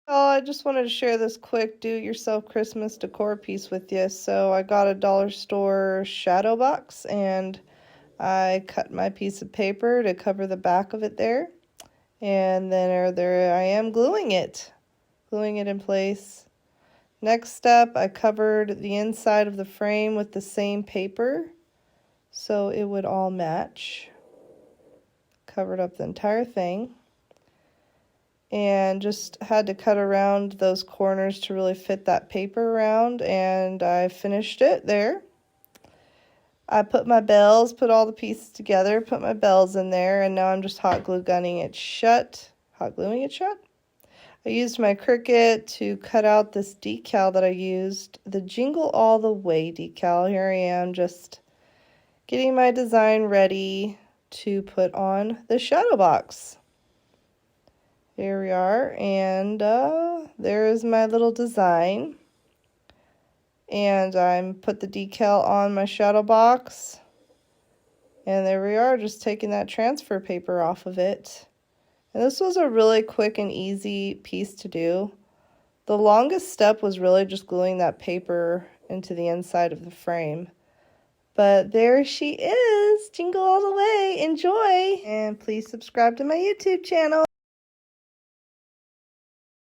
Oh, I just wanted to share this quick do-it-yourself Christmas decor piece with you. So I got a dollar store shadow box and I cut my piece of paper to cover the back of it there. And then there I am gluing it in place. Next step, I covered the inside of the frame with the same paper so it would all match. Covered up the entire thing. And just had to cut around those corners to really fit that paper around, and I finished it there. I put my bells, put all the pieces together, put my bells in there, and now I'm just hot glue gunning it shut. Hot gluing it shut? I used my Cricut to cut out this decal that I used, the Jingle All the Way decal. Here I am just getting my design ready to put on the shadow box. Here we are, and there is my little design. And I put the decal on my shadow box. And there we are, just taking that transfer paper off of it. And this was a really quick and easy piece to do. The longest step was really just gluing that paper into the inside of the frame. But there she is, Jingle All the Way. Enjoy! And please subscribe to my YouTube channel.